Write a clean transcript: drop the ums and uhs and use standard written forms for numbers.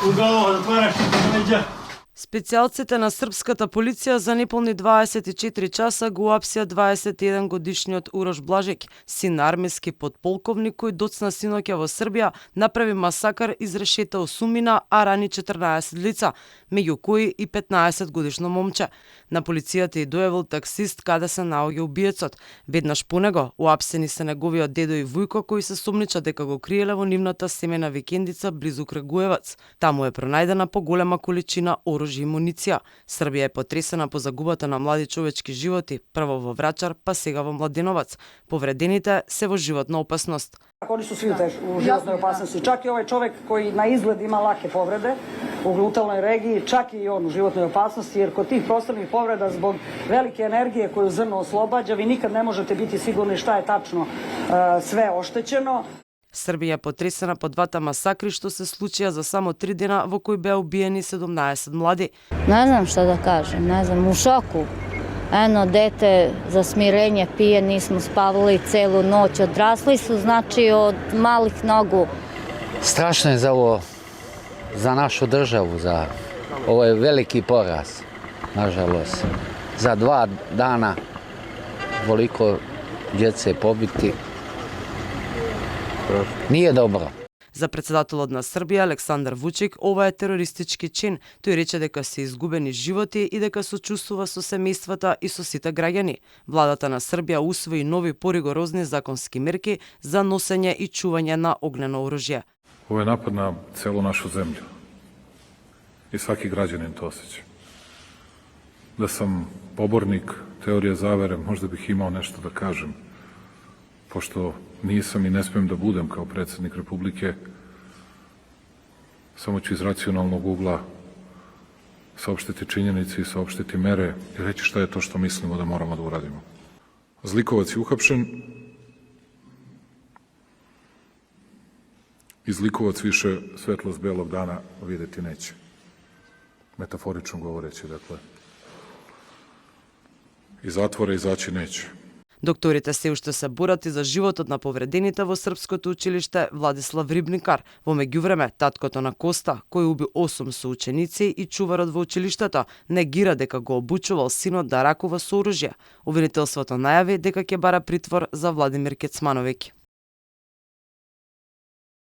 Уголо, затвараш леđa. Специјалците на српската полиција за неполни 24 часа го уапсија 21 годишниот Урош Блажеќ, син на армиски подполковник кој доцна синоќа во Србија, направи масакар, изрешета осумина, а рани 14 лица, меѓу кои и 15 годишно момче. На полицијата и дојавил таксист каде се наоѓа убиецот. Веднаш по него уапсени се неговиот дедо и вујко кои се сумнича дека го криеле во нивната семена викендица близу Крагуевац. Таму е пронајдена поголема количина оружје и муниција. Србија е потресена по загубата на млади човечки животи, прво во Врачар, па сега во Младеновац. Повредените се во животна опасност. Oni su svi u životnoj opasnosti. Čak i ovaj čovek koji na izgled ima lake povrede u glutalnoj regiji, čak i on u životnoj opasnosti, jer kod tih prostornih povreda zbog velike energije koju zrno oslobađa, vi nikad ne možete biti sigurni šta je tačno sve oštećeno. Србија е потресена по двата масакри што се случија за само 3 дена во кои беа убиени 17 млади. Ne znam šta da kažem, ne znam, u šoku. Eno, dete za smirenje pije, nismo spavali celu noć, odrasli su, znači, od malih nogu. Strašno je za ovo, za našu državu, ovo je veliki poraz, nažalost. Za 2 dana voliko djece pobiti, nije dobro. За председателот на Србија Александар Вучик ова е терористички чин. Тој рече дека се изгубени животи и дека сочувствува со семејствата и со сите граѓани. Владата на Србија усвои нови поригорозни законски мерки за носење и чување на огнено оружје. Ovo je napad na celu našu zemlju i svaki građanin to osjeća. Da sam pobornik teorije zavere, možda bih imao nešto da kažem, pošto nisam i ne smem da budem kao predsjednik Republike, samo ću iz racionalnog ugla saopštiti činjenice i saopštiti mere i reći šta je to što mislimo da moramo da uradimo. Zlikovac je uhapšen i zlikovac više svetlost belog dana videti neće. Metaforično govoreći, dakle. Iz zatvora izaći neće. Докторите се уште се борат и за животот на повредените во Српското училиште Владислав Рибникар. Во меѓувреме, таткото на Коста, кој уби 8 соученици и чуварот во училиштето, негира дека го обучувал синот да ракува со оружје. Обвинителството најави дека ќе бара притвор за Владимир Кецмановиќ.